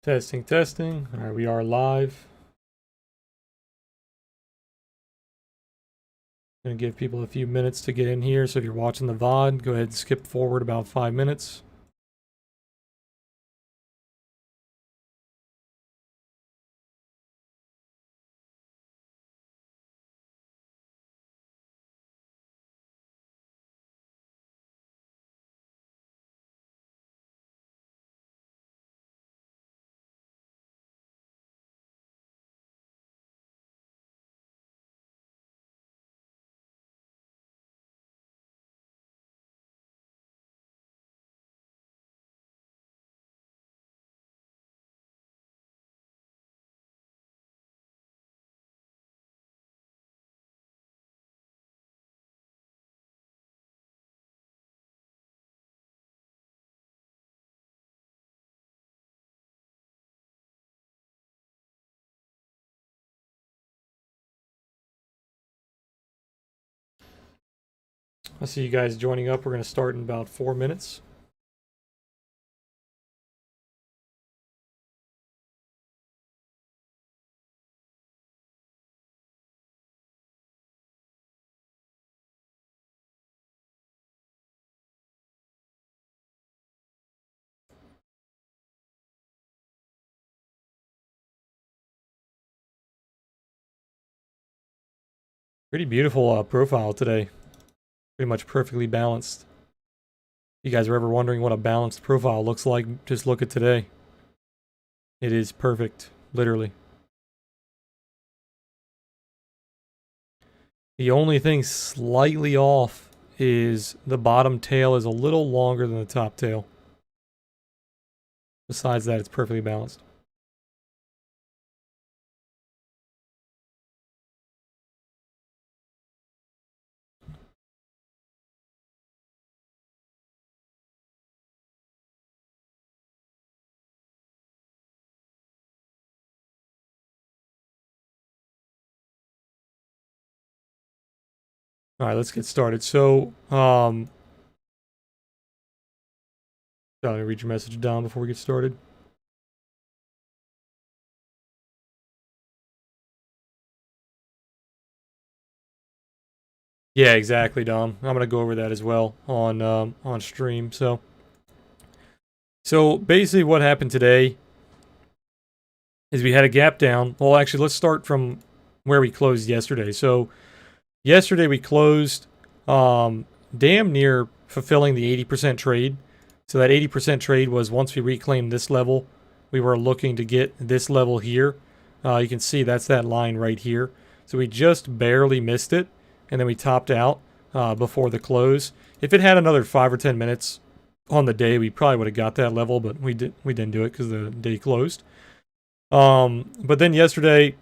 Testing, testing. All right, we are live. Gonna give people a few minutes to get in here. So if you're watching the VOD, go ahead and skip forward about 5 minutes. I see you guys joining up. We're gonna start in about 4 minutes. Pretty beautiful profile today. Pretty much perfectly balanced. If you guys are ever wondering what a balanced profile looks like, just look at today. It is perfect, literally. The only thing slightly off is the bottom tail is a little longer than the top tail. Besides that, it's perfectly balanced. All right, let's get started. So, let me read your message down before we get started. Yeah, exactly, Dom. I'm gonna go over that as well on stream. So basically, what happened today is we had a gap down. Well, actually, let's start from where we closed yesterday. So yesterday we closed damn near fulfilling the 80% trade. So that 80% trade was once we reclaimed this level, we were looking to get this level here. You can see that's that line right here. So we just barely missed it, and then we topped out before the close. If it had another 5 or 10 minutes on the day, we probably would have got that level, but we didn't do it because the day closed. But then yesterday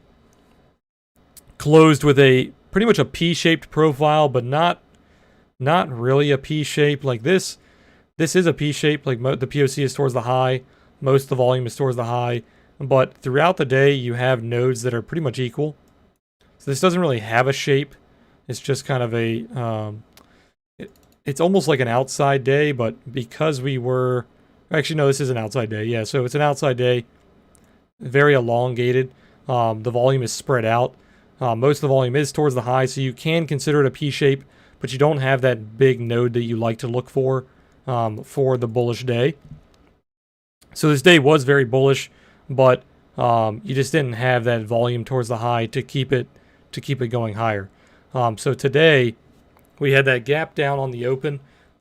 closed with a pretty much a P-shaped profile, but not really a P shape like this. This is a P shape, like the POC is towards the high, most of the volume is towards the high, but throughout the day you have nodes that are pretty much equal. So this doesn't really have a shape. It's just kind of a it's almost like an outside day, but because we were actually no, this is an outside day. Yeah, so it's an outside day, very elongated. The volume is spread out. Most of the volume is towards the high, so you can consider it a P shape, but you don't have that big node that you like to look for the bullish day. So this day was very bullish, but you just didn't have that volume towards the high to keep it going higher. So today we had that gap down on the open,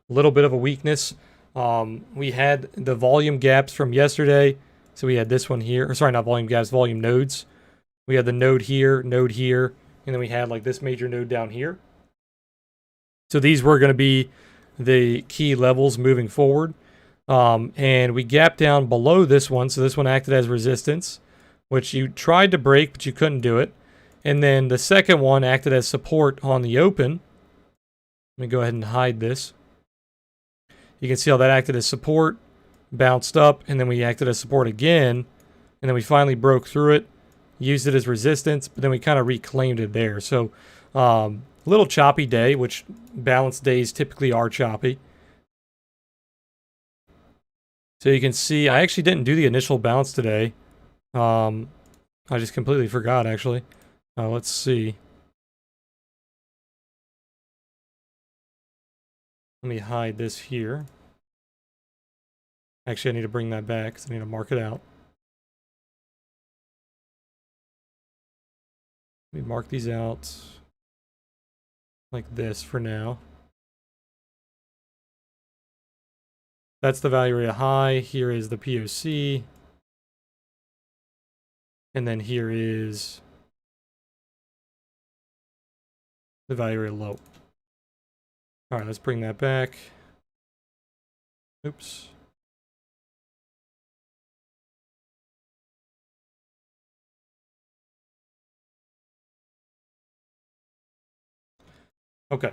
a little bit of a weakness. We had the volume gaps from yesterday. So we had this one here, or sorry, not volume gaps, volume nodes. We had the node here, and then we had like this major node down here. So these were going to be the key levels moving forward. And we gapped down below this one, so this one acted as resistance, which you tried to break, but you couldn't do it. And then the second one acted as support on the open. Let me go ahead and hide this. You can see how that acted as support, bounced up, and then we acted as support again. And then we finally broke through it, used it as resistance, but then we kind of reclaimed it there. So a little choppy day, which balanced days typically are choppy. So you can see, I actually didn't do the initial balance today. I just completely forgot, actually. Let's see. Let me hide this here. Actually, I need to bring that back because I need to mark it out. Let me mark these out like this for now. That's the value area high. Here is the POC. And then here is the value area low. All right, let's bring that back. Oops. Okay.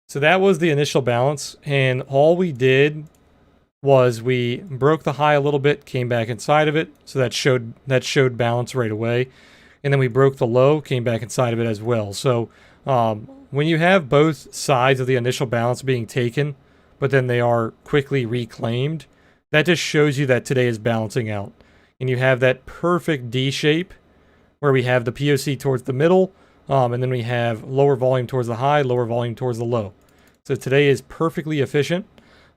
So that was the initial balance, and all we did was we broke the high a little bit, came back inside of it, so that showed balance right away. And then we broke the low, came back inside of it as well. So when you have both sides of the initial balance being taken, but then they are quickly reclaimed, that just shows you that today is balancing out. And you have that perfect D shape where we have the POC towards the middle, and then we have lower volume towards the high, lower volume towards the low. So today is perfectly efficient.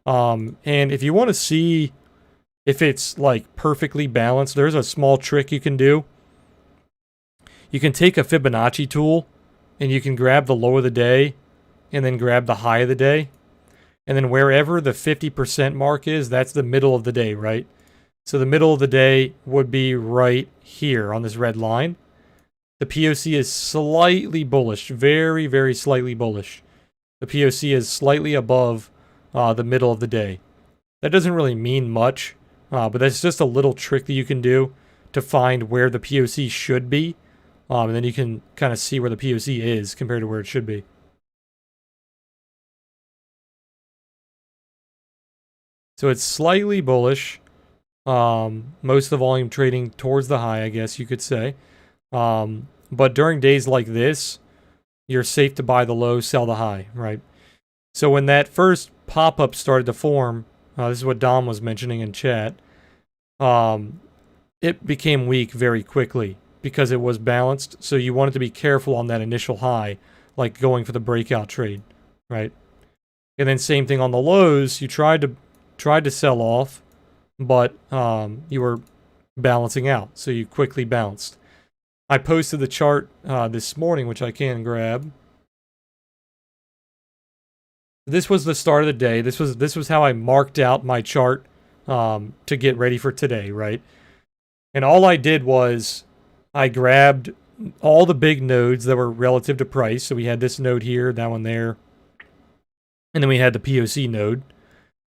And if you want to see if it's like perfectly balanced, there's a small trick you can do. You can take a Fibonacci tool and you can grab the low of the day and then grab the high of the day. And then wherever the 50% mark is, that's the middle of the day, right? So the middle of the day would be right here on this red line. The POC is slightly bullish, very, very slightly bullish. The POC is slightly above the middle of the day. That doesn't really mean much, but that's just a little trick that you can do to find where the POC should be. And then you can kind of see where the POC is compared to where it should be. So it's slightly bullish. Most of the volume trading towards the high, I guess you could say. But during days like this, you're safe to buy the low, sell the high, right? So when that first pop-up started to form, this is what Dom was mentioning in chat, it became weak very quickly because it was balanced. So you wanted to be careful on that initial high, like going for the breakout trade, right? And then same thing on the lows, you tried to sell off, but you were balancing out, so you quickly bounced. I posted the chart this morning, which I can grab. This was the start of the day. This was how I marked out my chart to get ready for today, right? And all I did was I grabbed all the big nodes that were relative to price. So we had this node here, that one there, and then we had the POC node.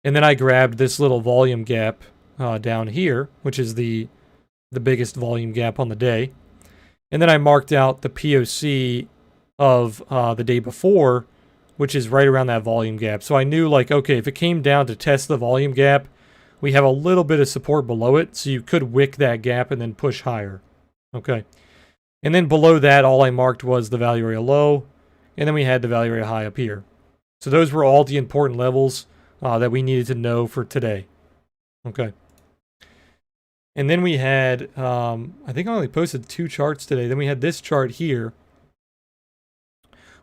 And then I grabbed this little volume gap down here, which is the biggest volume gap on the day. And then I marked out the POC of the day before, which is right around that volume gap. So I knew, like, okay, if it came down to test the volume gap, we have a little bit of support below it, so you could wick that gap and then push higher. Okay. And then below that, all I marked was the value area low, and then we had the value area high up here. So those were all the important levels that we needed to know for today. Okay. And then we had, I think I only posted 2 charts today. Then we had this chart here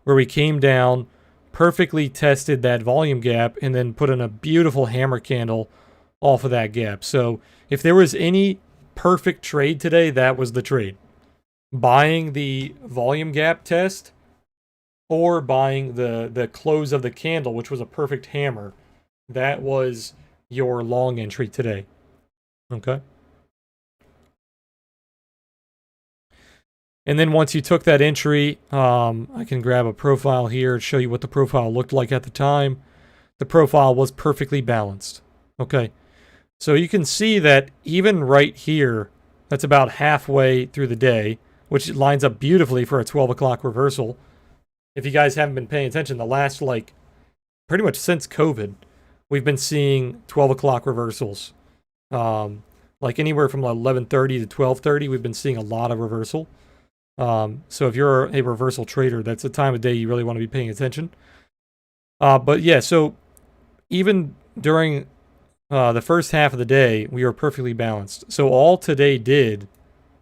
where we came down, perfectly tested that volume gap, and then put in a beautiful hammer candle off of that gap. So if there was any perfect trade today, that was the trade. Buying the volume gap test or buying the close of the candle, which was a perfect hammer. That was your long entry today. Okay. And then once you took that entry, I can grab a profile here and show you what the profile looked like at the time. The profile was perfectly balanced. Okay. So you can see that even right here, that's about halfway through the day, which lines up beautifully for a 12 o'clock reversal. If you guys haven't been paying attention, the last, like, pretty much since COVID, we've been seeing 12 o'clock reversals. Like anywhere from 11:30 to 12:30, we've been seeing a lot of reversal. So if you're a reversal trader, that's the time of day you really want to be paying attention. But yeah, so even during the first half of the day, we were perfectly balanced. So all today did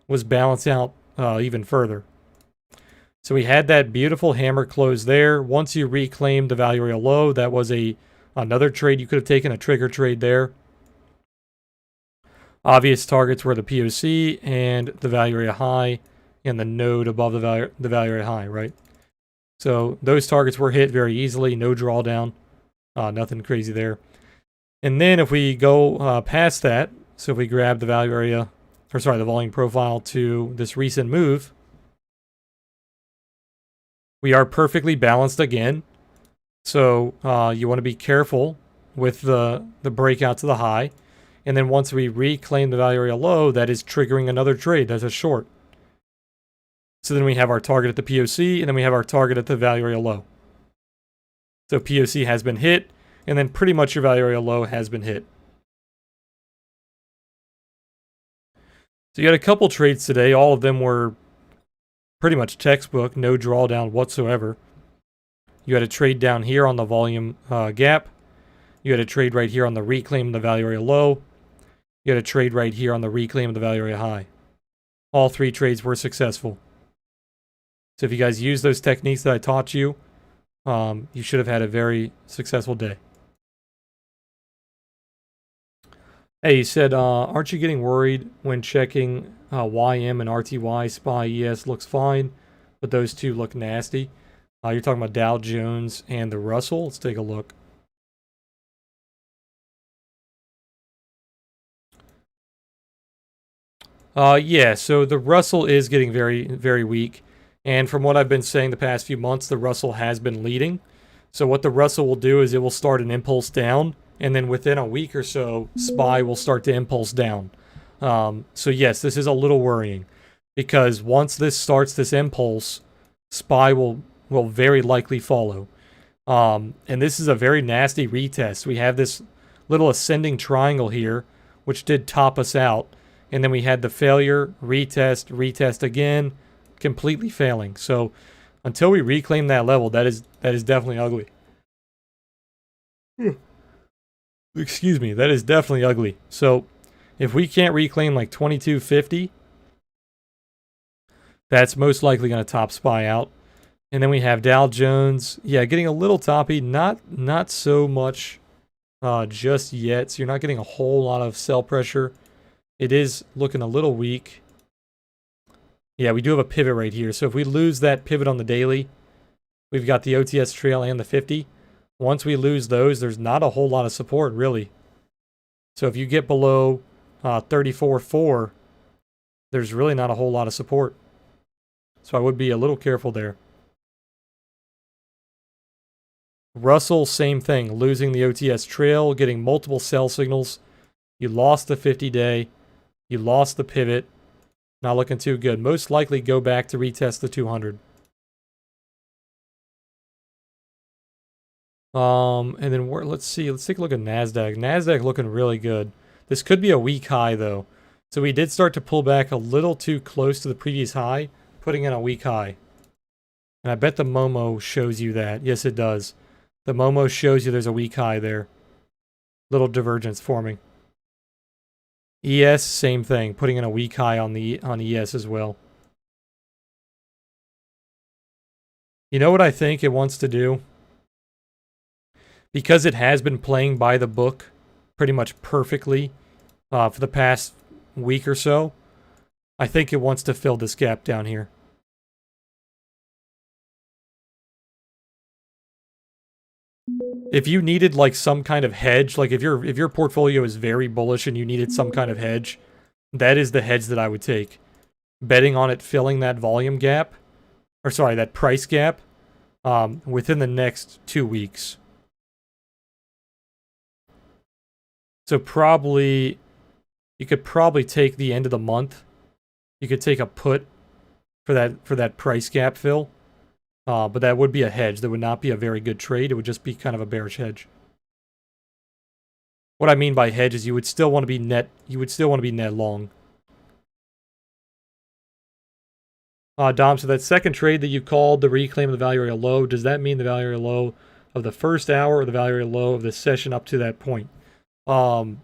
was balance out even further. So we had that beautiful hammer close there. Once you reclaimed the value area low, that was another trade you could have taken, a trigger trade there. Obvious targets were the POC and the value area high and the node above the value area high, right? So those targets were hit very easily, no drawdown, nothing crazy there. And then if we go past that, so if we grab the value area, or sorry, the volume profile to this recent move, we are perfectly balanced again. So you want to be careful with the breakout to the high. And then once we reclaim the value area low, that is triggering another trade. That's a short. So then we have our target at the POC, and then we have our target at the value area low. So POC has been hit, and then pretty much your value area low has been hit. So you had a couple trades today. All of them were pretty much textbook, no drawdown whatsoever. You had a trade down here on the volume gap. You had a trade right here on the reclaim of the value area low. You had a trade right here on the reclaim of the value area high. All three trades were successful. So if you guys use those techniques that I taught you, you should have had a very successful day. Hey, you said, aren't you getting worried when checking YM and RTY? SPY ES looks fine, but those two look nasty. You're talking about Dow Jones and the Russell. Let's take a look. Yeah, so the Russell is getting very, very weak. And from what I've been saying the past few months, the Russell has been leading. So what the Russell will do is it will start an impulse down, and then within a week or so, SPY will start to impulse down. So yes, this is a little worrying, because once this starts this impulse, SPY will very likely follow. And this is a very nasty retest. We have this little ascending triangle here, which did top us out. And then we had the failure, retest, retest again, completely failing. So until we reclaim that level, that is definitely ugly. Excuse me, that is definitely ugly. So if we can't reclaim like 2250, that's most likely going to top SPY out. And then we have Dow Jones, yeah, getting a little toppy, not so much just yet. So you're not getting a whole lot of sell pressure. It is looking a little weak. Yeah, we do have a pivot right here. So if we lose that pivot on the daily, we've got the OTS trail and the 50. Once we lose those, there's not a whole lot of support, really. So if you get below 34.4, there's really not a whole lot of support. So I would be a little careful there. Russell, same thing. Losing the OTS trail, getting multiple sell signals. You lost the 50-day. You lost the pivot. Not looking too good. Most likely go back to retest the 200. And then let's see. Let's take a look at Nasdaq. Nasdaq looking really good. This could be a weak high though. So we did start to pull back a little too close to the previous high, putting in a weak high. And I bet the Momo shows you that. Yes, it does. The Momo shows you there's a weak high there. Little divergence forming. ES, same thing, putting in a weak high on ES as well. You know what I think it wants to do? Because it has been playing by the book pretty much perfectly for the past week or so, I think it wants to fill this gap down here. If you needed like some kind of hedge, like if your portfolio is very bullish and you needed some kind of hedge, that is the hedge that I would take. Betting on it filling that volume gap, or sorry, that price gap, within the next 2 weeks. So probably, you could probably take the end of the month. You could take a put for that price gap fill. But that would be a hedge. That would not be a very good trade. It would just be kind of a bearish hedge. What I mean by hedge is you would still want to be net. You would still want to be net long. Dom, so that second trade that you called, the reclaim of the value area low, does that mean the value area low of the first hour or the value area low of the session up to that point? the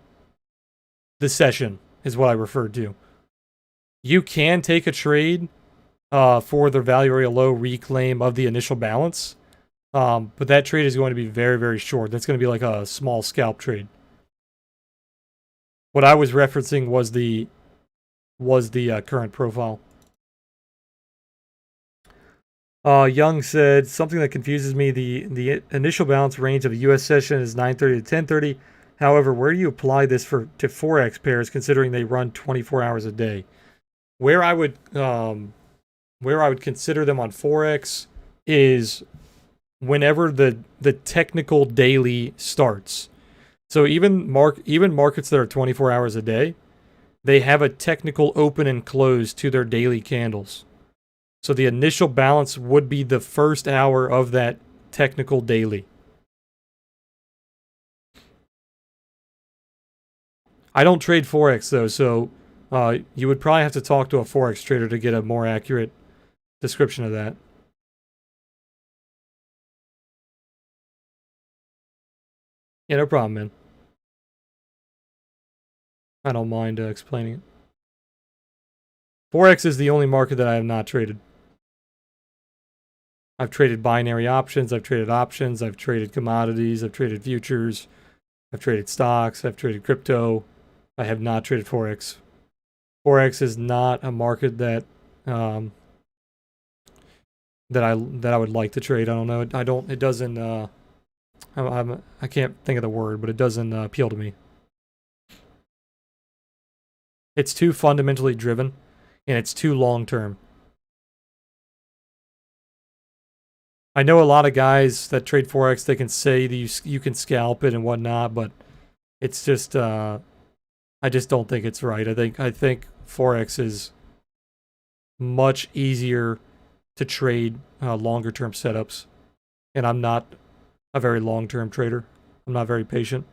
session is what I referred to. You can take a trade for the value area low reclaim of the initial balance, but that trade is going to be very, very short. That's going to be like a small scalp trade. What I was referencing was the current profile. Young said, something that confuses me, the initial balance range of the U.S. session is 9:30 to 10:30. However, where do you apply this to forex pairs, considering they run 24 hours a day? Where I would consider them on forex is whenever the technical daily starts. So even markets that are 24 hours a day, they have a technical open and close to their daily candles. So the initial balance would be the first hour of that technical daily. I don't trade forex though, so you would probably have to talk to a forex trader to get a more accurate description of that. Yeah, no problem, man. I don't mind explaining it. Forex is the only market that I have not traded. I've traded binary options, I've traded commodities, I've traded futures, I've traded stocks, I've traded crypto. I have not traded forex. Forex is not a market that that I would like to trade. I don't know. It doesn't. I can't think of the word, but it doesn't appeal to me. It's too fundamentally driven, and it's too long term. I know a lot of guys that trade forex. They can say that you can scalp it and whatnot, but it's just. I just don't think it's right. I think forex is much easier to trade longer term setups, and I'm not a very long term trader. I'm not very patient.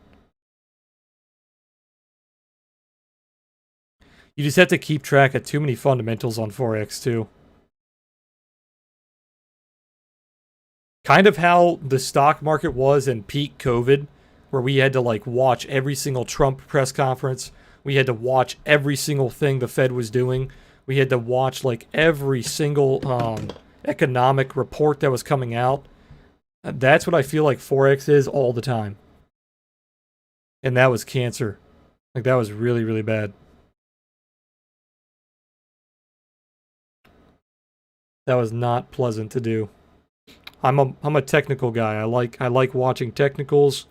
You just have to keep track of too many fundamentals on forex too. Kind of how the stock market was in peak COVID, where we had to like watch every single Trump press conference. We had to watch every single thing the Fed was doing. We had to watch like every single economic report that was coming out. That's what I feel like forex is all the time. And that was cancer. Like that was really, really bad. That was not pleasant to do. I'm a technical guy. I like watching technicals.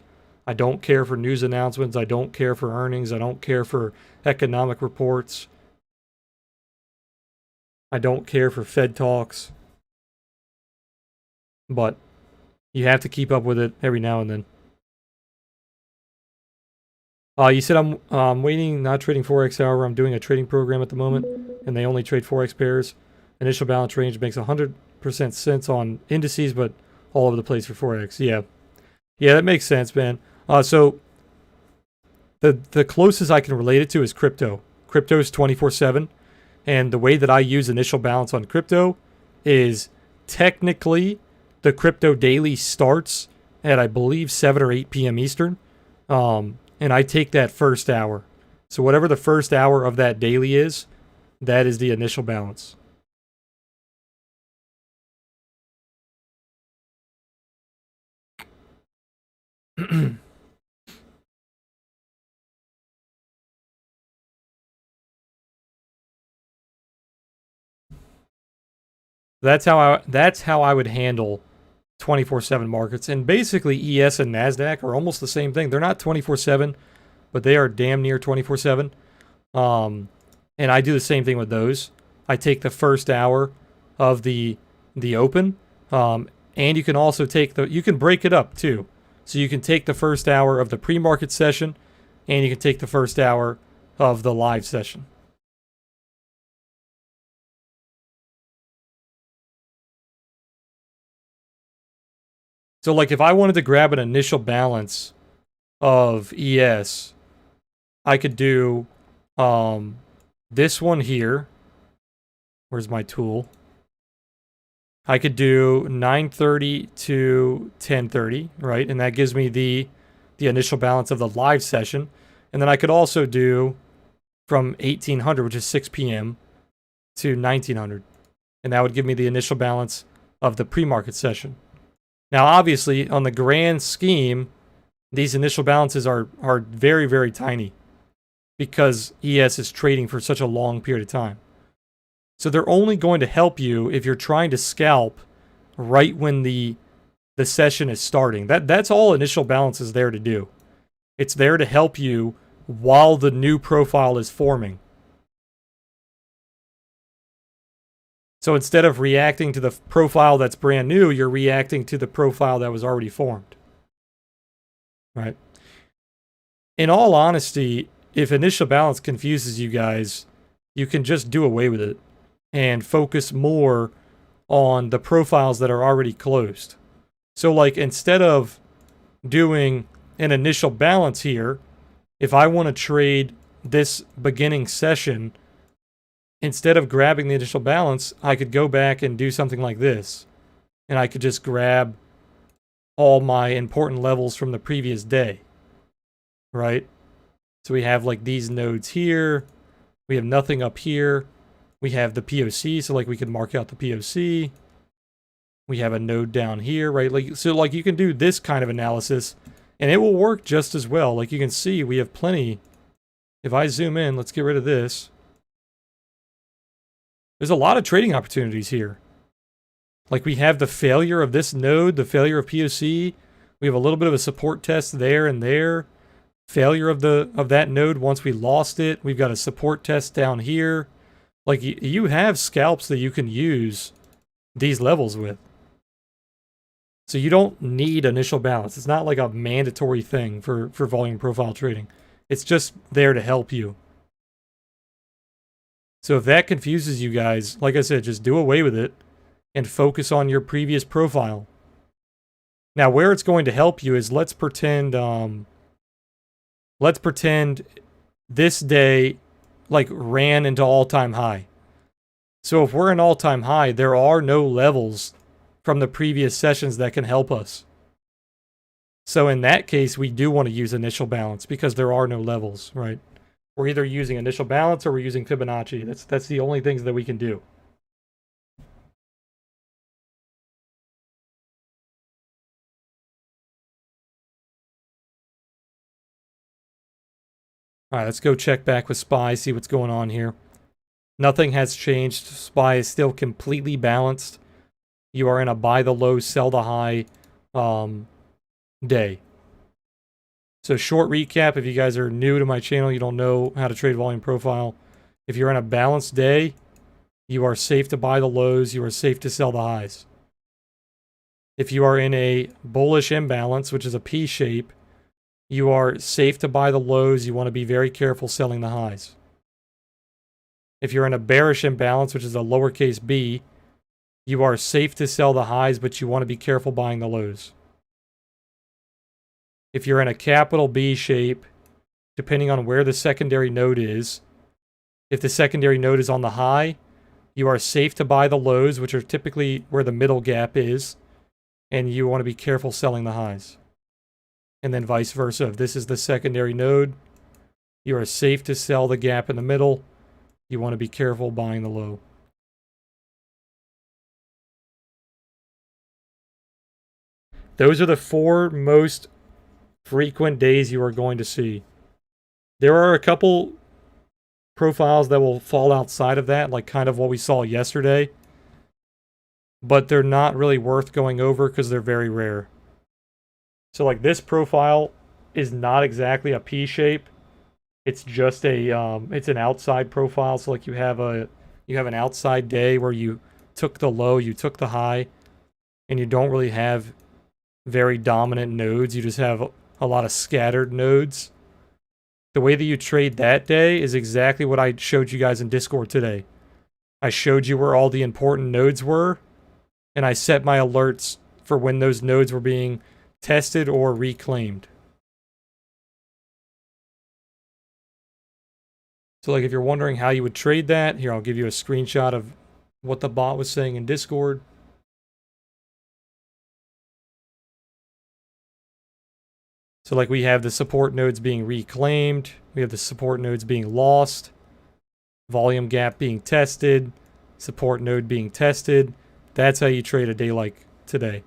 I don't care for news announcements. I don't care for earnings. I don't care for economic reports. I don't care for Fed talks. But you have to keep up with it every now and then. You said I'm waiting, not trading forex. However, I'm doing a trading program at the moment, and they only trade forex pairs. Initial balance range makes 100% sense on indices, but all over the place for forex. Yeah, that makes sense, man. So the closest I can relate it to is crypto. Crypto is 24/7, and the way that I use initial balance on crypto is technically the crypto daily starts at I believe 7 or 8 p.m. Eastern, and I take that first hour. So whatever the first hour of that daily is, that is the initial balance. That's how I would handle 24/7 markets. And basically ES and Nasdaq are almost the same thing. They're not 24/7, but they are damn near 24/7. And I do the same thing with those. I take the first hour of the open, and you can also take you can break it up too. So you can take the first hour of the pre-market session, and you can take the first hour of the live session. So like if I wanted to grab an initial balance of ES, I could do this one here. Where's my tool? I could do 9:30 to 10:30, right? And that gives me the initial balance of the live session. And then I could also do from 1800, which is 6 p.m., to 1900. And that would give me the initial balance of the pre-market session. Now, obviously, on the grand scheme, these initial balances are very, very tiny because ES is trading for such a long period of time. So they're only going to help you if you're trying to scalp right when the session is starting. That's all initial balance is there to do. It's there to help you while the new profile is forming. So instead of reacting to the profile that's brand new, you're reacting to the profile that was already formed. Right? In all honesty, if initial balance confuses you guys, you can just do away with it and focus more on the profiles that are already closed. So like instead of doing an initial balance here, if I want to trade this beginning session, instead of grabbing the initial balance, I could go back and do something like this. And I could just grab all my important levels from the previous day. Right? So we have like these nodes here. We have nothing up here. We have the POC, so like we can mark out the POC. We have a node down here, right? Like so like you can do this kind of analysis and it will work just as well. Like you can see we have plenty. If I zoom in, let's get rid of this. There's a lot of trading opportunities here. Like we have the failure of this node, the failure of POC. We have a little bit of a support test there and there. Failure of that node once we lost it. We've got a support test down here. Like you have scalps that you can use these levels with. So you don't need initial balance. It's not like a mandatory thing for volume profile trading. It's just there to help you. So if that confuses you guys, like I said, just do away with it and focus on your previous profile. Now, where it's going to help you is let's pretend this day like ran into all-time high. So if we're in all-time high, there are no levels from the previous sessions that can help us. So in that case, we do want to use initial balance because there are no levels, right? We're either using initial balance or we're using Fibonacci. That's the only things that we can do. All right, let's go check back with SPY, see what's going on here. Nothing has changed. SPY is still completely balanced. You are in a buy the low, sell the high day. So short recap, if you guys are new to my channel, you don't know how to trade volume profile. If you're in a balanced day, you are safe to buy the lows, you are safe to sell the highs. If you are in a bullish imbalance, which is a P shape, you are safe to buy the lows, you want to be very careful selling the highs. If you're in a bearish imbalance, which is a lowercase b, you are safe to sell the highs, but you want to be careful buying the lows. If you're in a capital B shape, depending on where the secondary node is, if the secondary node is on the high, you are safe to buy the lows, which are typically where the middle gap is, and you want to be careful selling the highs. And then vice versa. If this is the secondary node, you are safe to sell the gap in the middle. You want to be careful buying the low. Those are the 4 most frequent days you are going to see. There are a couple profiles that will fall outside of that, like kind of what we saw yesterday. But they're not really worth going over because they're very rare. So like this profile is not exactly a P shape. It's just a it's an outside profile. So like you have an outside day where you took the low, you took the high, and you don't really have very dominant nodes. You just have a lot of scattered nodes. The way that you trade that day is exactly what I showed you guys in Discord today. I showed you where all the important nodes were, and I set my alerts for when those nodes were being tested or reclaimed. So like if you're wondering how you would trade that, here I'll give you a screenshot of what the bot was saying in Discord. So like we have the support nodes being reclaimed. We have the support nodes being lost. Volume gap being tested. Support node being tested. That's how you trade a day like today.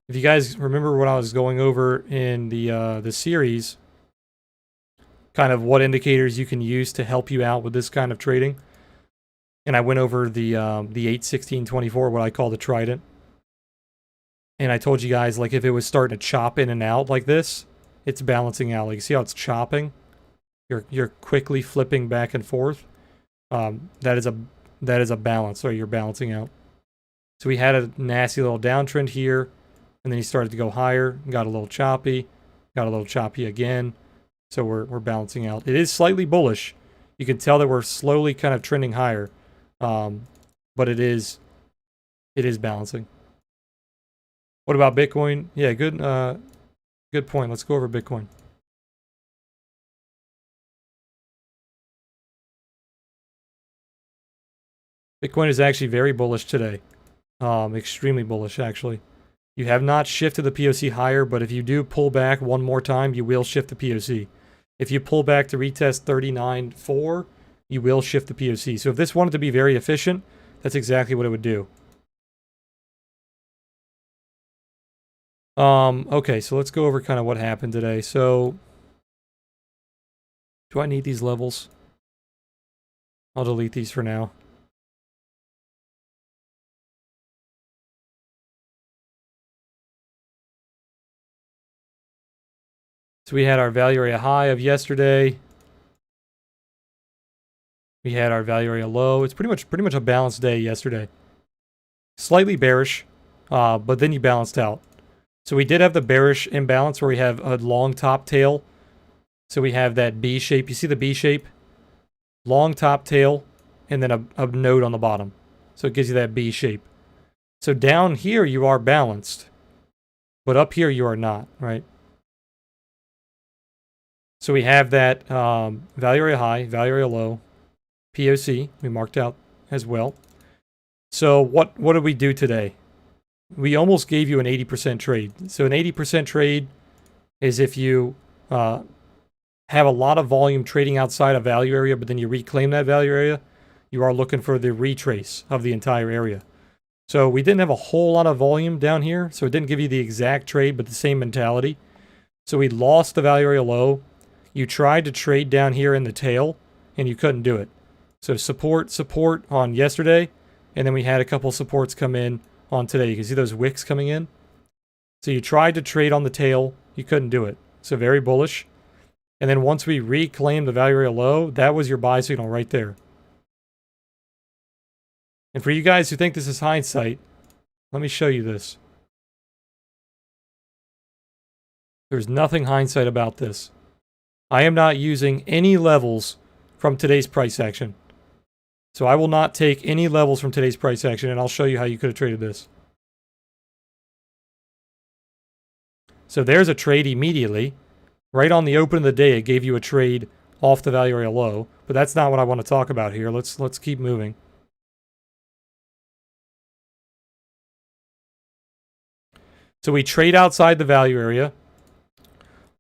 If you guys remember what I was going over in the series, kind of what indicators you can use to help you out with this kind of trading, and I went over the 8-16-24, what I call the trident, and I told you guys like if it was starting to chop in and out like this, it's balancing out. Like you see how it's chopping, you're quickly flipping back and forth. That is a balance, or you're balancing out. So we had a nasty little downtrend here. And then he started to go higher, got a little choppy again. So we're balancing out. It is slightly bullish. You can tell that we're slowly kind of trending higher. But it is balancing. What about Bitcoin? Yeah, good point. Let's go over Bitcoin. Bitcoin is actually very bullish today. Extremely bullish, actually. You have not shifted the POC higher, but if you do pull back one more time, you will shift the POC. If you pull back to retest 39.4, you will shift the POC. So if this wanted to be very efficient, that's exactly what it would do. Okay, so let's go over kind of what happened today. So, do I need these levels? I'll delete these for now. So we had our value area high of yesterday. We had our value area low. It's pretty much a balanced day yesterday. Slightly bearish, but then you balanced out. So we did have the bearish imbalance where we have a long top tail. So we have that B shape. You see the B shape? Long top tail, and then a node on the bottom. So it gives you that B shape. So down here you are balanced, but up here you are not, right? So we have that value area high, value area low, POC, we marked out as well. So what did we do today? We almost gave you an 80% trade. So an 80% trade is if you have a lot of volume trading outside a value area, but then you reclaim that value area, you are looking for the retrace of the entire area. So we didn't have a whole lot of volume down here, so it didn't give you the exact trade, but the same mentality. So we lost the value area low. You tried to trade down here in the tail, and you couldn't do it. So support on yesterday, and then we had a couple supports come in on today. You can see those wicks coming in. So you tried to trade on the tail, you couldn't do it. So very bullish. And then once we reclaimed the value area low, that was your buy signal right there. And for you guys who think this is hindsight, let me show you this. There's nothing hindsight about this. I am not using any levels from today's price action. So I will not take any levels from today's price action, and I'll show you how you could have traded this. So there's a trade immediately. Right on the open of the day, it gave you a trade off the value area low. But that's not what I want to talk about here. Let's keep moving. So we trade outside the value area.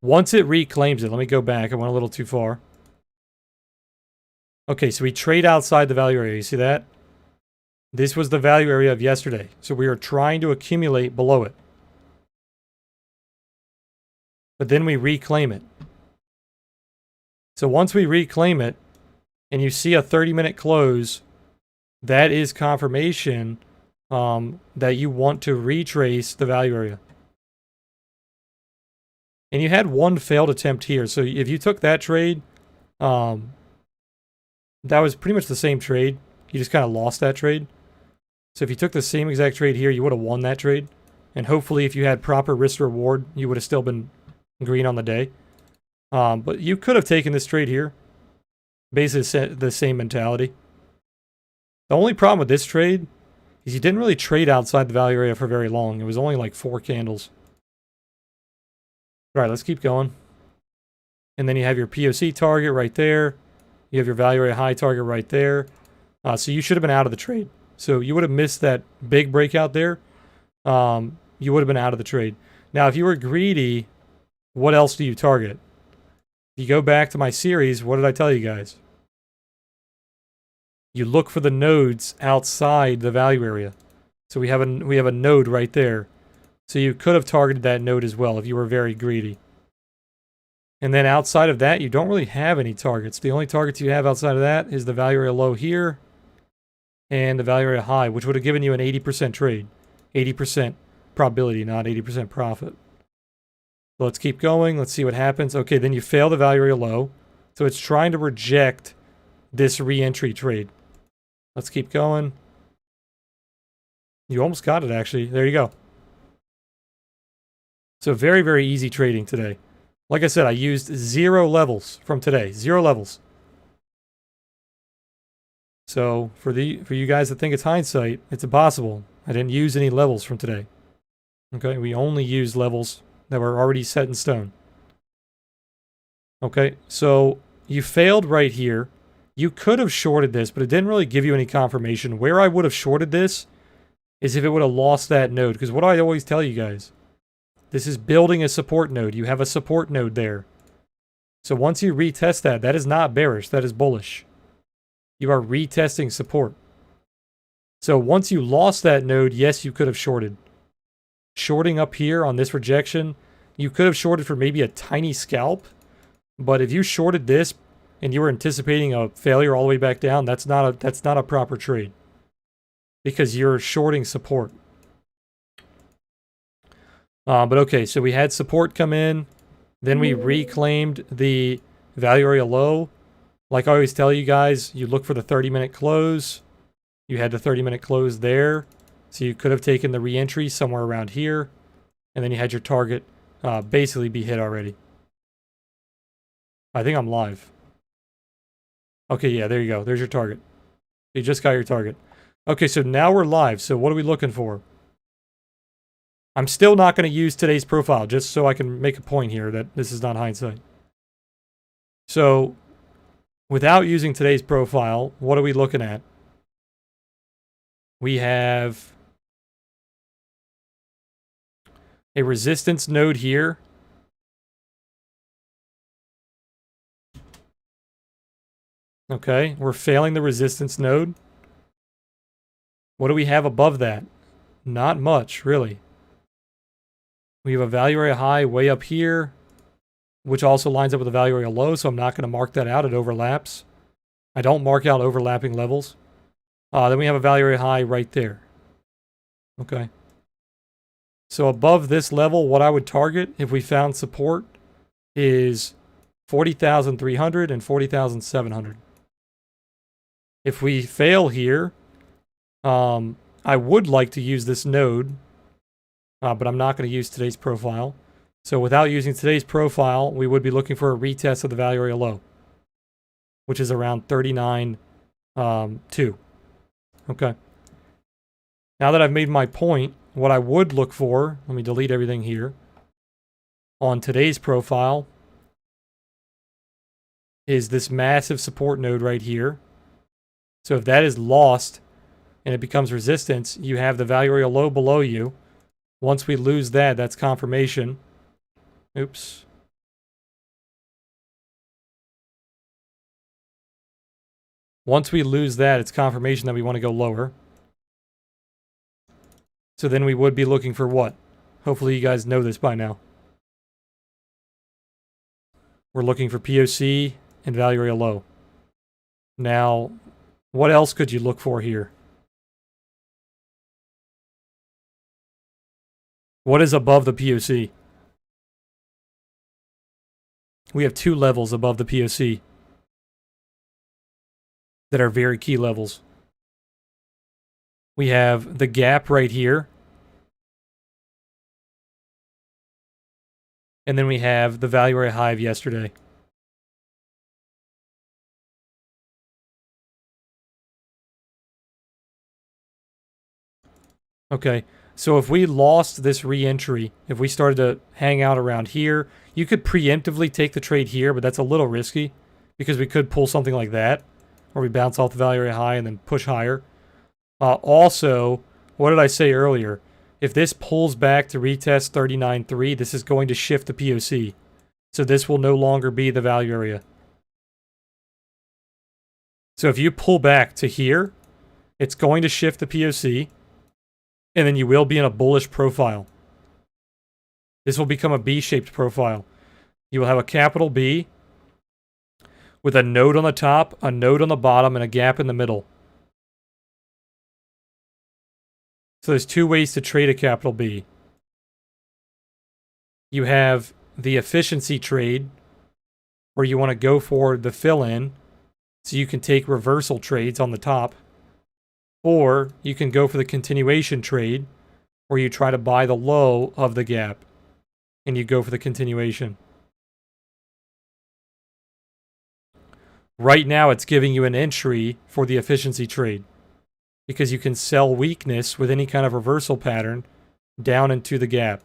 Once it reclaims it, let me go back. I went a little too far. Okay, so we trade outside the value area. You see that? This was the value area of yesterday. So we are trying to accumulate below it. But then we reclaim it. So once we reclaim it, and you see a 30-minute close, that is confirmation that you want to retrace the value area. And you had one failed attempt here. So if you took that trade, that was pretty much the same trade. You just kind of lost that trade. So if you took the same exact trade here, you would have won that trade. And hopefully if you had proper risk reward, you would have still been green on the day. But you could have taken this trade here. Basically the same mentality. The only problem with this trade is you didn't really trade outside the value area for very long. It was only like 4 candles. All right, let's keep going. And then you have your POC target right there. You have your value area high target right there. So you should have been out of the trade. So you would have missed that big breakout there. You would have been out of the trade. Now, if you were greedy, what else do you target? If you go back to my series, what did I tell you guys? You look for the nodes outside the value area. So we have a node right there. So you could have targeted that node as well if you were very greedy. And then outside of that, you don't really have any targets. The only targets you have outside of that is the value area low here and the value area high, which would have given you an 80% trade. 80% probability, not 80% profit. So let's keep going. Let's see what happens. Okay, then you fail the value area low. So it's trying to reject this re-entry trade. Let's keep going. You almost got it, actually. There you go. So very, very easy trading today. Like I said, I used 0 levels from today. 0 levels. So for you guys that think it's hindsight, it's impossible. I didn't use any levels from today. Okay, we only used levels that were already set in stone. Okay, so you failed right here. You could have shorted this, but it didn't really give you any confirmation. Where I would have shorted this is if it would have lost that node. Because what do I always tell you guys? This is building a support node. You have a support node there. So once you retest that, that is not bearish. That is bullish. You are retesting support. So once you lost that node, yes, you could have shorted. Shorting up here on this rejection, you could have shorted for maybe a tiny scalp. But if you shorted this and you were anticipating a failure all the way back down, that's not a proper trade. Because you're shorting support. But okay, so we had support come in. Then we reclaimed the value area low. Like I always tell you guys, you look for the 30-minute close. You had the 30-minute close there. So you could have taken the re-entry somewhere around here. And then you had your target basically be hit already. I think I'm live. Okay, yeah, there you go. There's your target. You just got your target. Okay, so now we're live. So what are we looking for? I'm still not going to use today's profile, just so I can make a point here that this is not hindsight. So, without using today's profile, what are we looking at? We have a resistance node here. Okay, we're failing the resistance node. What do we have above that? Not much, really. We have a value area high way up here, which also lines up with the value area low, so I'm not going to mark that out. It overlaps. I don't mark out overlapping levels. Then we have a value area high right there. Okay. So above this level, what I would target if we found support is 40,300 and 40,700. If we fail here, I would like to use this node, but I'm not going to use today's profile. So without using today's profile, we would be looking for a retest of the value area low, which is around 39.2. Okay. Now that I've made my point, what I would look for, let me delete everything here, on today's profile is this massive support node right here. So if that is lost and it becomes resistance, you have the value area low below you. Once we lose that, that's confirmation. Oops. Once we lose that, it's confirmation that we want to go lower. So then we would be looking for what? Hopefully you guys know this by now. We're looking for POC and value area low. Now, what else could you look for here? What is above the POC? We have 2 levels above the POC that are very key levels. We have the gap right here. And then we have the value area high of yesterday. Okay, so if we lost this re-entry, if we started to hang out around here, you could preemptively take the trade here, but that's a little risky because we could pull something like that, or we bounce off the value area high and then push higher. Also, what did I say earlier? If this pulls back to retest 39.3, this is going to shift the POC. So this will no longer be the value area. So if you pull back to here, it's going to shift the POC, and then you will be in a bullish profile. This will become a B-shaped profile. You will have a capital B with a node on the top, a node on the bottom, and a gap in the middle. So there's two ways to trade a capital B. You have the efficiency trade, where you want to go for the fill-in, so you can take reversal trades on the top. Or you can go for the continuation trade, where you try to buy the low of the gap, and you go for the continuation. Right now, it's giving you an entry for the efficiency trade, because you can sell weakness with any kind of reversal pattern down into the gap.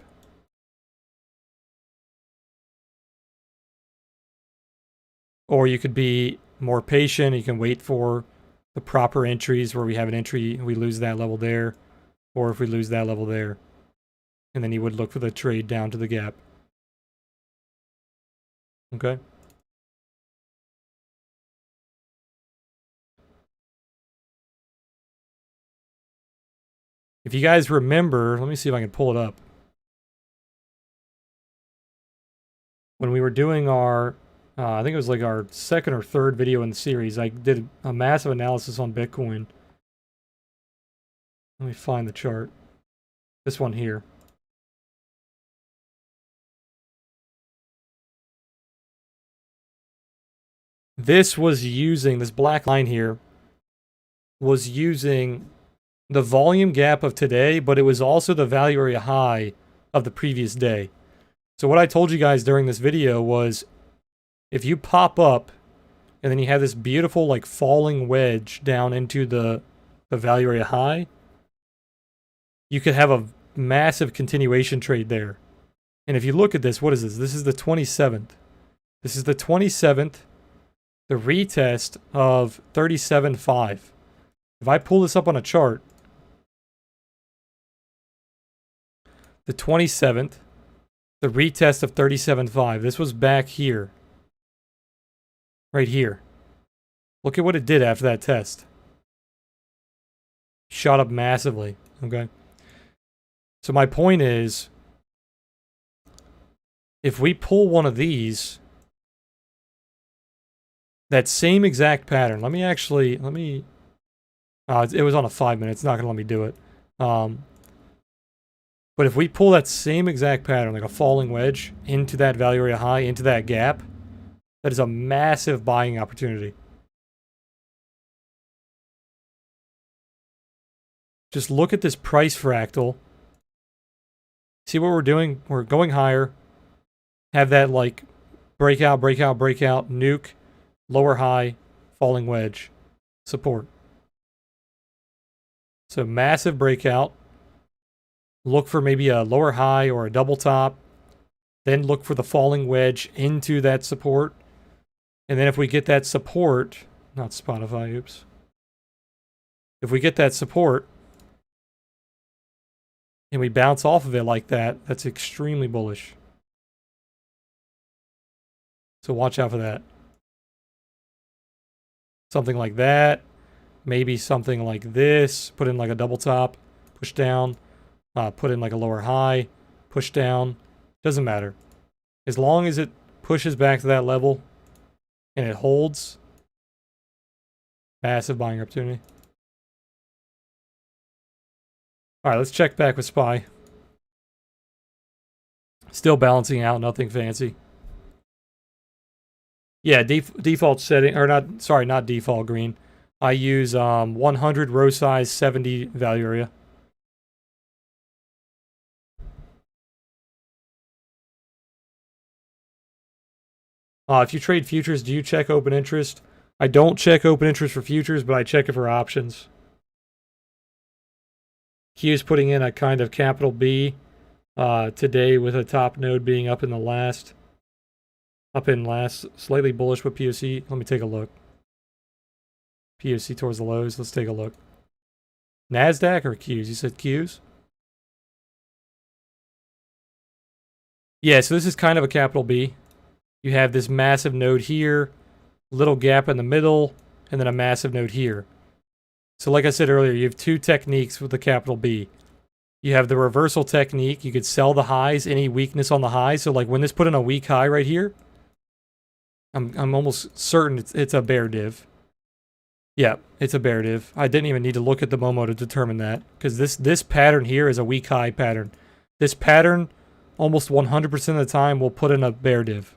Or you could be more patient. You can wait for the proper entries where we have an entry, we lose that level there, or if we lose that level there. And then you would look for the trade down to the gap. Okay. If you guys remember, let me see if I can pull it up. When we were doing our, I think it was like our second or third video in the series, I did a massive analysis on Bitcoin. Let me find the chart. This one here. This was using, this black line here, was using the volume gap of today, but it was also the value area high of the previous day. So what I told you guys during this video was, if you pop up and then you have this beautiful like falling wedge down into the value area high, you could have a massive continuation trade there. And if you look at this, what is this? This is the 27th. This is the 27th, the retest of 37.5. If I pull this up on a chart, the 27th, the retest of 37.5. This was back here. Right here. Look at what it did after that test. Shot up massively. Okay. So my point is, if we pull one of these, that same exact pattern, it was on a 5 minute, it's not going to let me do it. But if we pull that same exact pattern, like a falling wedge, into that value area high, into that gap, that is a massive buying opportunity. Just look at this price fractal. See what we're doing? We're going higher. Have that like breakout, breakout, breakout, nuke, lower high, falling wedge, support. So massive breakout. Look for maybe a lower high or a double top. Then look for the falling wedge into that support. And then if we get that support, not Spotify, oops. If we get that support and we bounce off of it like that, that's extremely bullish. So watch out for that. Something like that. Maybe something like this. Put in like a double top. Push down. Put in like a lower high. Push down. Doesn't matter. As long as it pushes back to that level and it holds, massive buying opportunity. Alright, let's check back with SPY. Still balancing out, nothing fancy. Yeah, default setting, or not default green. I use 100 row size, 70 value area. If you trade futures, do you check open interest? I don't check open interest for futures, but I check it for options. Q is putting in a kind of capital B today with a top node being up in last, slightly bullish with POC. Let me take a look. POC towards the lows. Let's take a look. Nasdaq or Qs? You said Qs? Yeah, so this is kind of a capital B. You have this massive node here, little gap in the middle, and then a massive node here. So like I said earlier, you have two techniques with the capital B. You have the reversal technique. You could sell the highs, any weakness on the highs. So like when this put in a weak high right here, I'm almost certain it's a bear div. Yeah, it's a bear div. I didn't even need to look at the Momo to determine that, because this pattern here is a weak high pattern. This pattern, almost 100% of the time, will put in a bear div.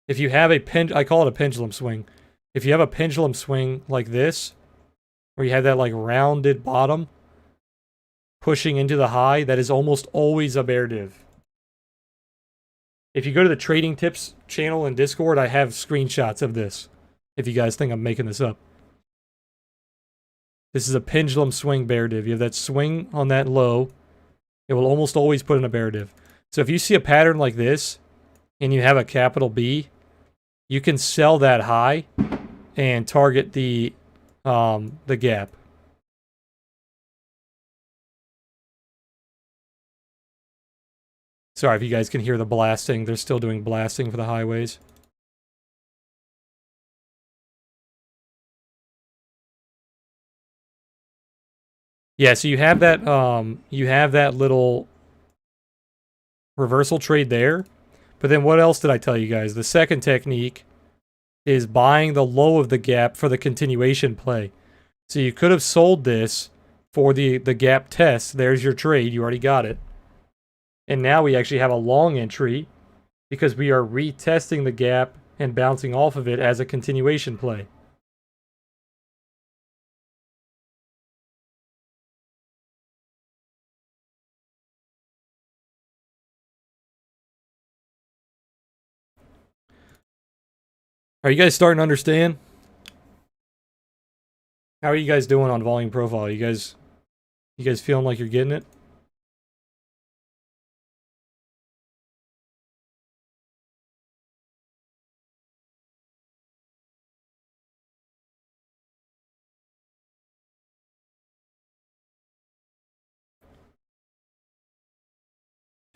If you have I call it a pendulum swing. If you have a pendulum swing like this, where you have that like rounded bottom pushing into the high, that is almost always a bear div. If you go to the Trading Tips channel in Discord, I have screenshots of this, if you guys think I'm making this up. This is a pendulum swing bear div. You have that swing on that low. It will almost always put in a bear div. So if you see a pattern like this, and you have a capital B, you can sell that high and target the gap. Sorry if you guys can hear the blasting. They're still doing blasting for the highways. Yeah, so you have that little reversal trade there. But then what else did I tell you guys? The second technique is buying the low of the gap for the continuation play. So you could have sold this for the gap test. There's your trade. You already got it. And now we actually have a long entry because we are retesting the gap and bouncing off of it as a continuation play. Are you guys starting to understand? How are you guys doing on volume profile? You guys feeling like you're getting it?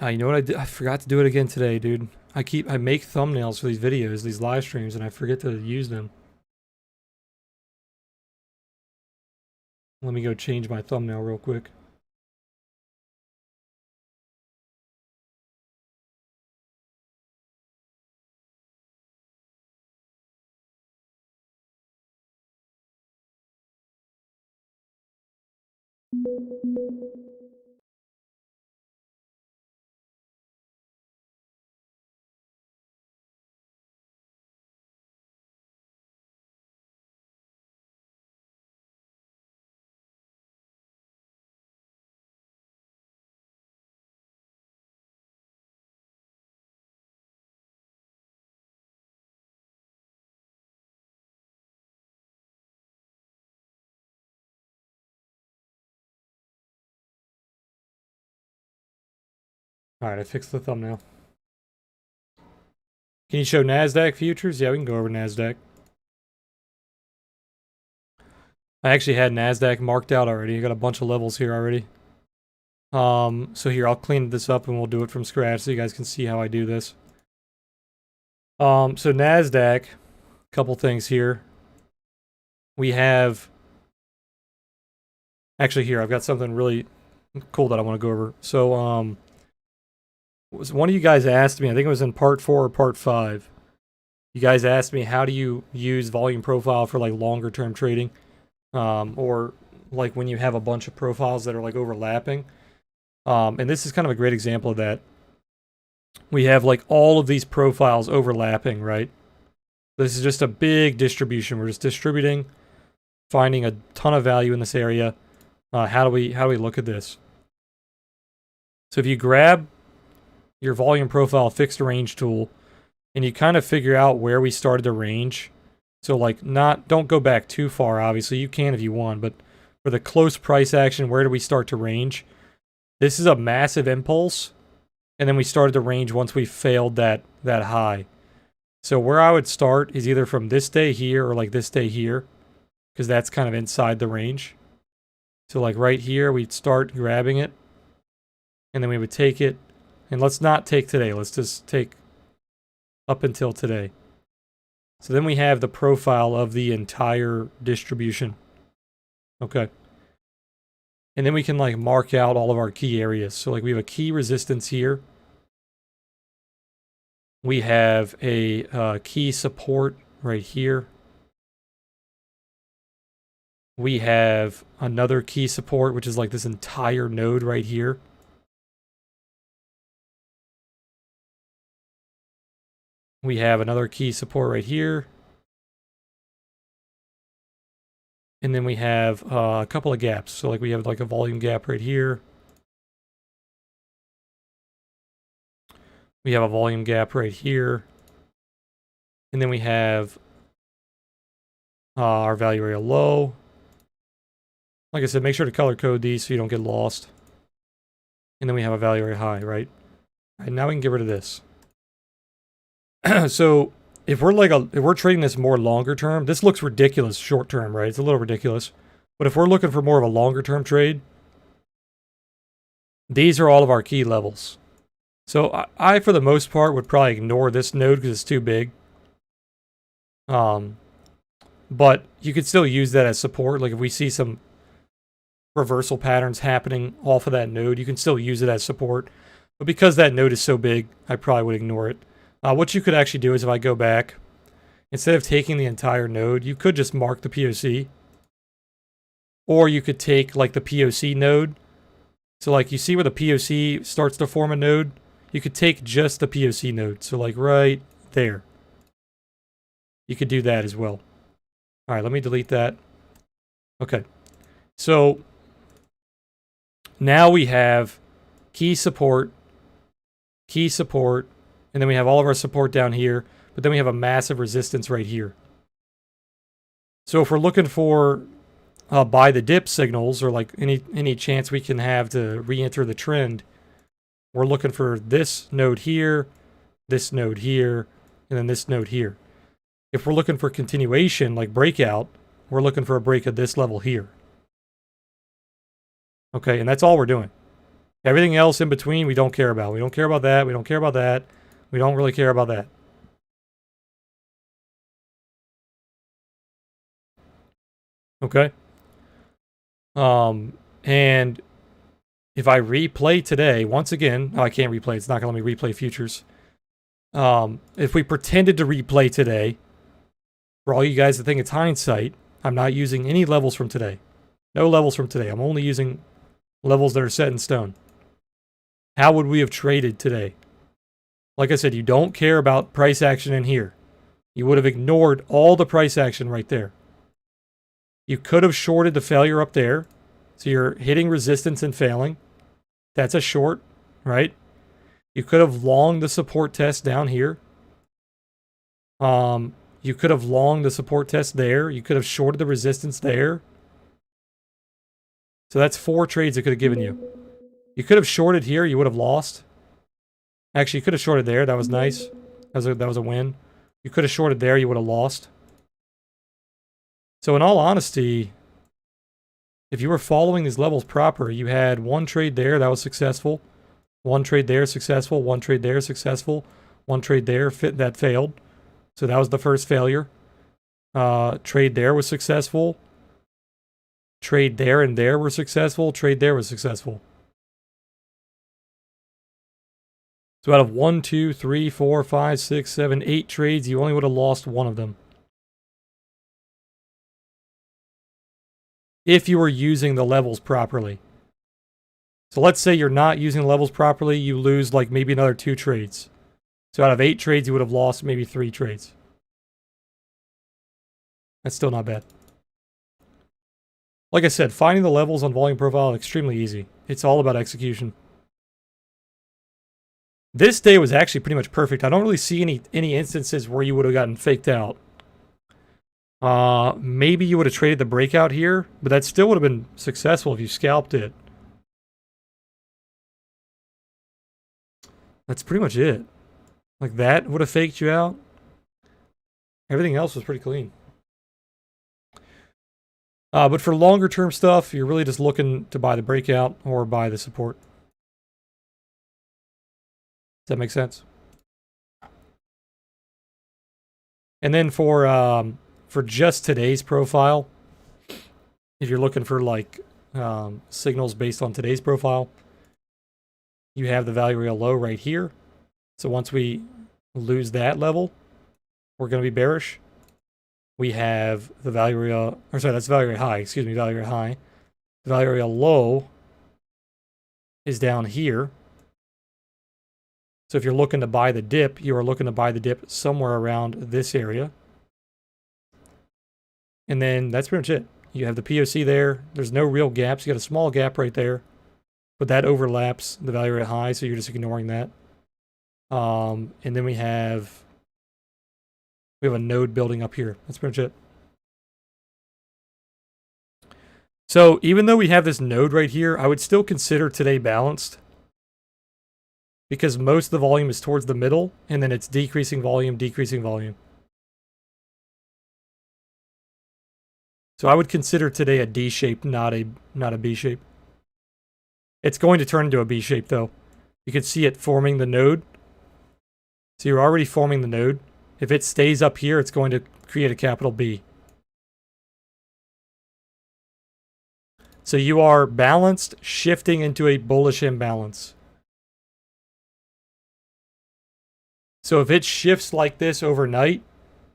You know what I did? I forgot to do it again today, dude. I make thumbnails for these videos, these live streams, and I forget to use them. Let me go change my thumbnail real quick. Alright, I fixed the thumbnail. Can you show Nasdaq Futures? Yeah, we can go over Nasdaq. I actually had Nasdaq marked out already. I got a bunch of levels here already. So here, I'll clean this up and we'll do it from scratch so you guys can see how I do this. So Nasdaq, a couple things here. We have... Actually, here, I've got something really cool that I want to go over. So, one of you guys asked me, I think it was in part 4 or part 5. You guys asked me, how do you use volume profile for like longer term trading? Or like when you have a bunch of profiles that are like overlapping. And this is kind of a great example of that. We have like all of these profiles overlapping, right? This is just a big distribution. We're just distributing, finding a ton of value in this area. How do we look at this? So if you grab your volume profile fixed range tool and you kind of figure out where we started the range. So like don't go back too far, obviously. You can if you want, but For the close price action, where do we start to range? This is a massive impulse, and then we started to range once we failed that high. So where I would start is either from this day here or like this day here, because that's kind of inside the range. So like right here, we'd start grabbing it, and then we would take it. And let's not take today. Let's just take up until today. So then we have the profile of the entire distribution. Okay. And then we can like mark out all of our key areas. So like we have a key resistance here. We have a key support right here. We have another key support, which is like this entire node right here. We have another key support right here. And then we have a couple of gaps. So like we have like a volume gap right here. We have a volume gap right here. And then we have our value area low. Like I said, make sure to color code these so you don't get lost. And then we have a value area high, right? All right, now we can get rid of this. So if we're trading this more longer term, this looks ridiculous short term, right? It's a little ridiculous. But if we're looking for more of a longer term trade, these are all of our key levels. So I for the most part, would probably ignore this node because it's too big. But you could still use that as support. Like if we see some reversal patterns happening off of that node, you can still use it as support. But because that node is so big, I probably would ignore it. What you could actually do is if I go back, instead of taking the entire node, you could just mark the POC. Or you could take like the POC node. So like you see where the POC starts to form a node? You could take just the POC node. So like right there. You could do that as well. All right, let me delete that. Okay. So now we have key support, and then we have all of our support down here, but then we have a massive resistance right here. So if we're looking for buy the dip signals or like any chance we can have to re-enter the trend, we're looking for this node here, and then this node here. If we're looking for continuation, like breakout, we're looking for a break at this level here. Okay, and that's all we're doing. Everything else in between, we don't care about. We don't care about that. We don't care about that. We don't really care about that. Okay. And if I replay today, once again, I can't replay. It's not going to let me replay futures. If we pretended to replay today, for all you guys that think it's hindsight, I'm not using any levels from today. No levels from today. I'm only using levels that are set in stone. How would we have traded today? Like I said, you don't care about price action in here. You would have ignored all the price action right there. You could have shorted the failure up there. So you're hitting resistance and failing. That's a short, right? You could have longed the support test down here. You could have longed the support test there. You could have shorted the resistance there. So that's 4 trades it could have given you. You could have shorted here. You would have lost. Actually, you could have shorted there. That was nice. That was a win. You could have shorted there. You would have lost. So in all honesty, if you were following these levels proper, you had 1 trade there. That was successful. 1 trade there, successful. 1 trade there, successful. 1 trade there, that failed. So that was the first failure. Trade there was successful. Trade there and there were successful. Trade there was successful. So out of 1, 2, 3, 4, 5, 6, 7, 8 trades, you only would have lost 1 of them. If you were using the levels properly. So let's say you're not using the levels properly, you lose like maybe another 2 trades. So out of 8 trades, you would have lost maybe 3 trades. That's still not bad. Like I said, finding the levels on volume profile is extremely easy. It's all about execution. This day was actually pretty much perfect. I don't really see any instances where you would have gotten faked out. Maybe you would have traded the breakout here, but that still would have been successful if you scalped it. That's pretty much it. Like, that would have faked you out. Everything else was pretty clean. But for longer term stuff, you're really just looking to buy the breakout or buy the support. Does that make sense? And then for just today's profile, if you're looking for like signals based on today's profile, you have the value area low right here. So once we lose that level, we're going to be bearish. We have the value area, or sorry, that's value area high, excuse me, value area high. The value area low is down here. So if you're looking to buy the dip, you are looking to buy the dip somewhere around this area. And then that's pretty much it. You have the POC there. There's no real gaps. You got a small gap right there. But that overlaps the value area high, so you're just ignoring that. And then we have a node building up here. That's pretty much it. So even though we have this node right here, I would still consider today balanced, because most of the volume is towards the middle, and then it's decreasing volume, decreasing volume. So I would consider today a D shape, not a B shape. It's going to turn into a B shape though. You can see it forming the node. So you're already forming the node. If it stays up here, it's going to create a capital B. So you are balanced, shifting into a bullish imbalance. So if it shifts like this overnight,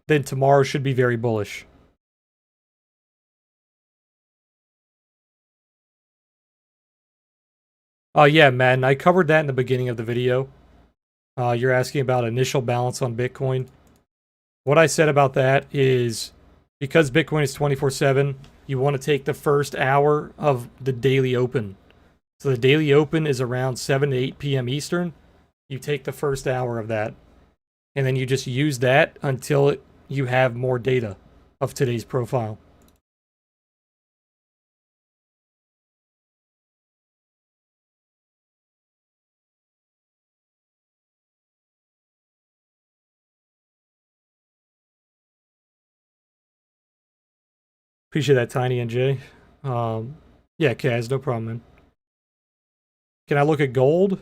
then tomorrow should be very bullish. Yeah, Madden, I covered that in the beginning of the video. You're asking about initial balance on Bitcoin. What I said about that is, because Bitcoin is 24/7, you want to take the first hour of the daily open. So the daily open is around 7 to 8 p.m. Eastern. You take the first hour of that, and then you just use that until you have more data of today's profile. Appreciate that, Tiny NJ. Yeah, Kaz, no problem, man. Can I look at gold?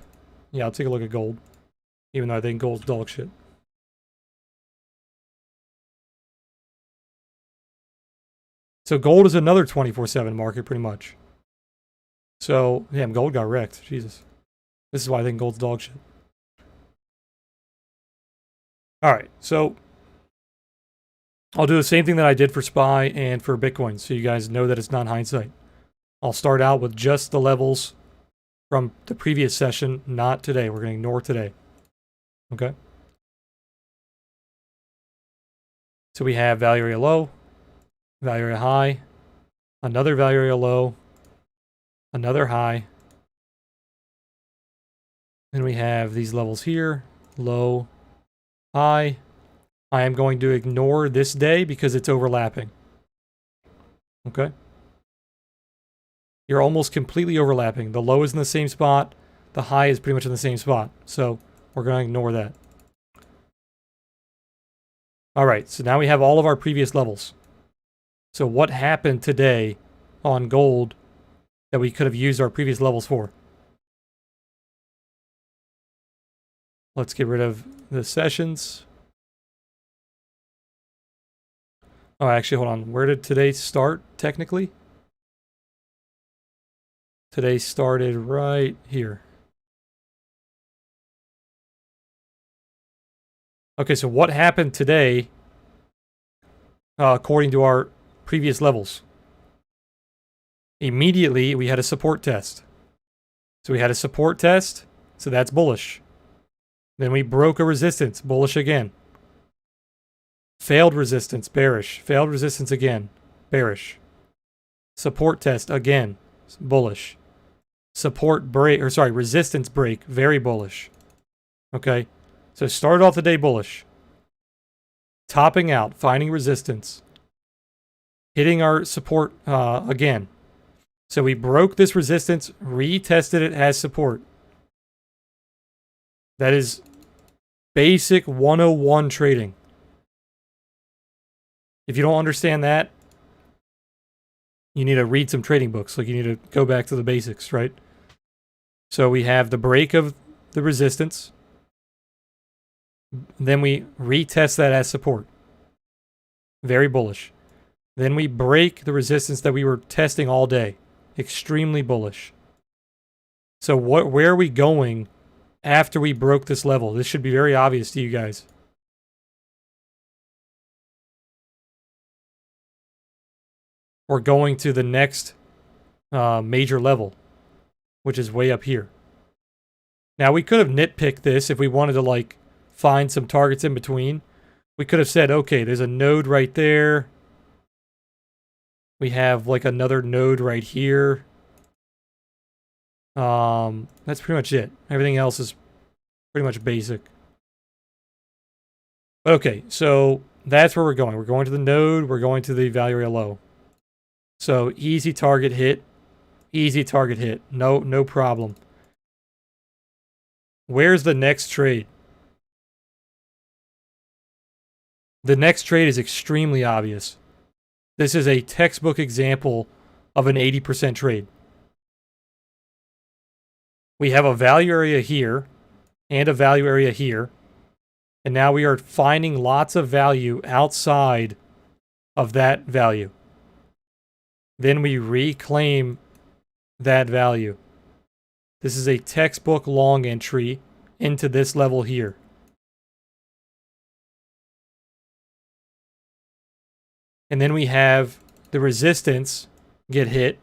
Yeah, I'll take a look at gold, even though I think gold's dog shit. So gold is another 24/7 market, pretty much. So, damn, gold got wrecked. Jesus. This is why I think gold's dog shit. Alright, so I'll do the same thing that I did for SPY and for Bitcoin, so you guys know that it's not hindsight. I'll start out with just the levels from the previous session, not today. We're going to ignore today. Okay? So we have value area low, value area high, another value area low, another high. Then we have these levels here, low, high. I am going to ignore this day because it's overlapping. Okay? You're almost completely overlapping. The low is in the same spot. The high is pretty much in the same spot. So we're going to ignore that. All right, so now we have all of our previous levels. So what happened today on gold that we could have used our previous levels for? Let's get rid of the sessions. Oh, actually, hold on. Where did today start, technically? Today started right here. Okay, so what happened today, according to our previous levels? Immediately, we had a support test. So we had a support test, so that's bullish. Then we broke a resistance, bullish again. Failed resistance, bearish. Failed resistance again, bearish. Support test again, bullish. Support break, or sorry, resistance break, very bullish. Okay, so started off the day bullish. Topping out, finding resistance. hitting our support again. So we broke this resistance, retested it as support. That is basic 101 trading. If you don't understand that, you need to read some trading books. Like, you need to go back to the basics, right? So we have the break of the resistance. Then we retest that as support. Very bullish. Then we break the resistance that we were testing all day. Extremely bullish. So where are we going after we broke this level? This should be very obvious to you guys. We're going to the next major level, which is way up here. Now, we could have nitpicked this if we wanted to, like, find some targets in between. We could have said, okay, there's a node right there. We have, like, another node right here. That's pretty much it. Everything else is pretty much basic. Okay, so that's where we're going. We're going to the node. We're going to the value area low. So easy target hit. Easy target hit. No problem. Where's the next trade? The next trade is extremely obvious. This is a textbook example of an 80% trade. We have a value area here and a value area here. And now we are finding lots of value outside of that value. Then we reclaim that value. This is a textbook long entry into this level here. And then we have the resistance get hit.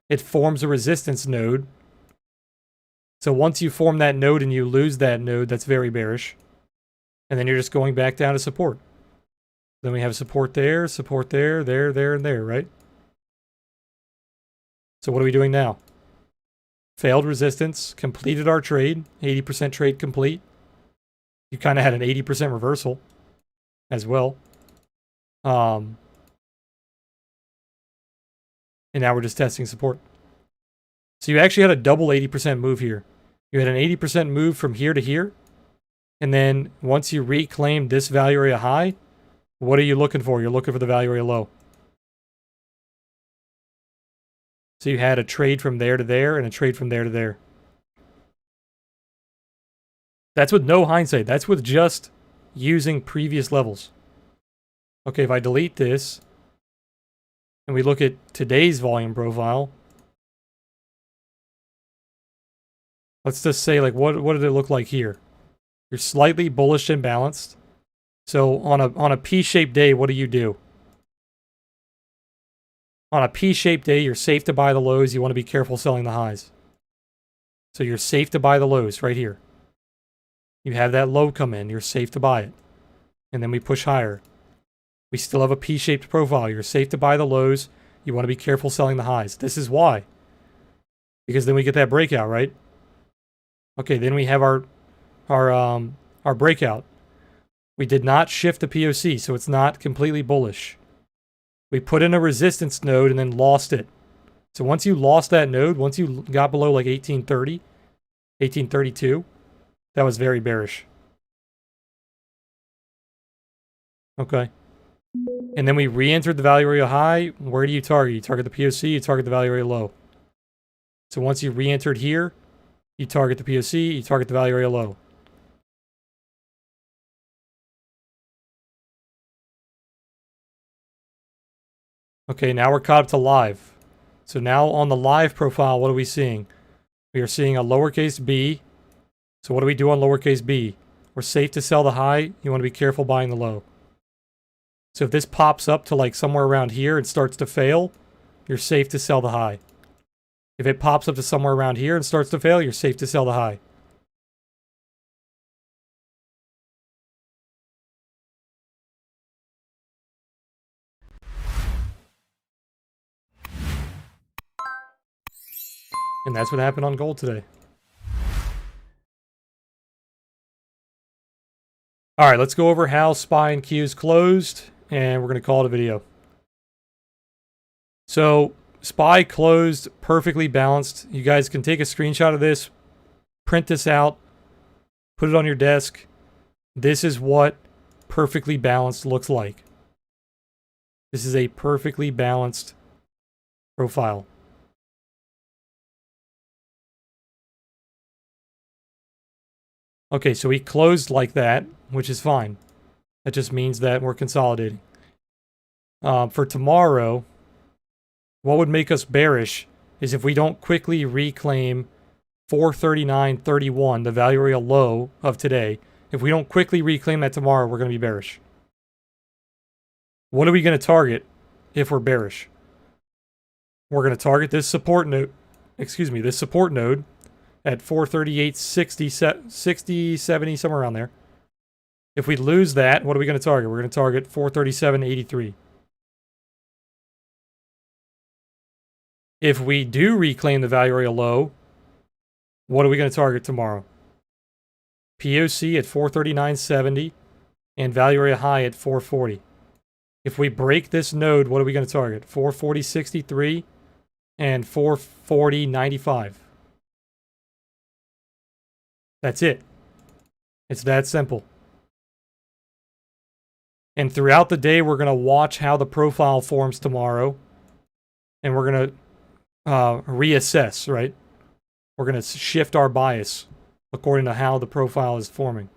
It forms a resistance node. So once you form that node and you lose that node, that's very bearish. And then you're just going back down to support. Then we have support there, there, and there, right? So what are we doing now? Failed resistance, completed our trade, 80% trade complete. You kind of had an 80% reversal as well. And now we're just testing support. So you actually had a double 80% move here. You had an 80% move from here to here. And then once you reclaim this value area high, what are you looking for? You're looking for the value area low. So you had a trade from there to there and a trade from there to there. That's with no hindsight. That's with just using previous levels. Okay, if I delete this and we look at today's volume profile, let's just say, like, what did it look like here? You're slightly bullish and balanced. So on a P-shaped day, what do? On a P-shaped day, you're safe to buy the lows. You want to be careful selling the highs. So you're safe to buy the lows right here. You have that low come in. You're safe to buy it. And then we push higher. We still have a P-shaped profile. You're safe to buy the lows. You want to be careful selling the highs. This is why. Because then we get that breakout, right? Okay, then we have our breakout. We did not shift the POC, so it's not completely bullish. We put in a resistance node and then lost it. So once you lost that node, once you got below like 1830, 1832, that was very bearish. Okay. And then we re-entered the value area high. Where do you target? You target the POC, you target the value area low. So once you re-entered here, you target the POC, you target the value area low. Okay, now we're caught up to live. So now on the live profile, what are we seeing? We are seeing a lowercase b. So what do we do on lowercase b? We're safe to sell the high. You want to be careful buying the low. So if this pops up to like somewhere around here and starts to fail, you're safe to sell the high. If it pops up to somewhere around here and starts to fail, you're safe to sell the high. And that's what happened on gold today. All right, let's go over how SPY and Q's closed, and we're going to call it a video. So SPY closed perfectly balanced. You guys can take a screenshot of this, print this out, put it on your desk. This is what perfectly balanced looks like. This is a perfectly balanced profile. Okay, so we closed like that, which is fine. That just means that we're consolidating. For tomorrow, what would make us bearish is if we don't quickly reclaim 439.31, the value area low of today. If we don't quickly reclaim that tomorrow, we're going to be bearish. What are we going to target if we're bearish? We're going to target this support node, this support node at 438.60, 60, 70, somewhere around there. If we lose that, what are we going to target? We're going to target 437.83. If we do reclaim the value area low, what are we going to target tomorrow? POC at 439.70 and value area high at 440. If we break this node, what are we going to target? 440.63 and 440.95. That's it. It's that simple. And throughout the day, we're going to watch how the profile forms tomorrow. And we're going to reassess, right? We're going to shift our bias according to how the profile is forming.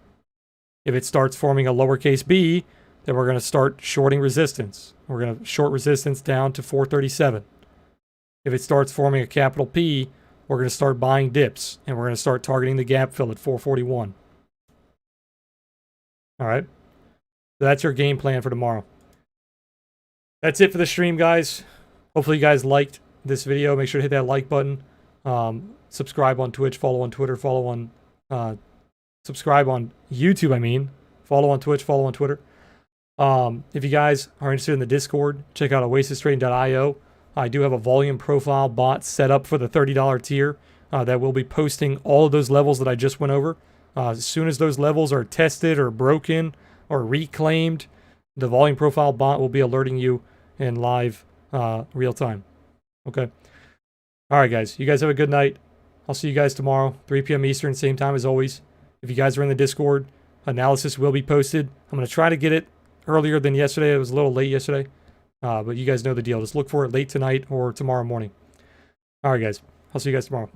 If it starts forming a lowercase b, then we're going to start shorting resistance. We're going to short resistance down to 437. If it starts forming a capital P, we're going to start buying dips, and we're going to start targeting the gap fill at 441. All right? That's your game plan for tomorrow. That's it for the stream, guys. Hopefully you guys liked this video. Make sure to hit that like button. Subscribe on Twitch, follow on Twitter, follow on... subscribe on YouTube, I mean. Follow on Twitch, follow on Twitter. If you guys are interested in the Discord, check out oasistrading.io. I do have a volume profile bot set up for the $30 tier that will be posting all of those levels that I just went over. As soon as those levels are tested or broken or reclaimed, the volume profile bot will be alerting you in live real time. Okay. All right, guys. You guys have a good night. I'll see you guys tomorrow, 3 p.m. Eastern, same time as always. If you guys are in the Discord, analysis will be posted. I'm going to try to get it earlier than yesterday. It was a little late yesterday. But you guys know the deal. Just look for it late tonight or tomorrow morning. All right, guys. I'll see you guys tomorrow.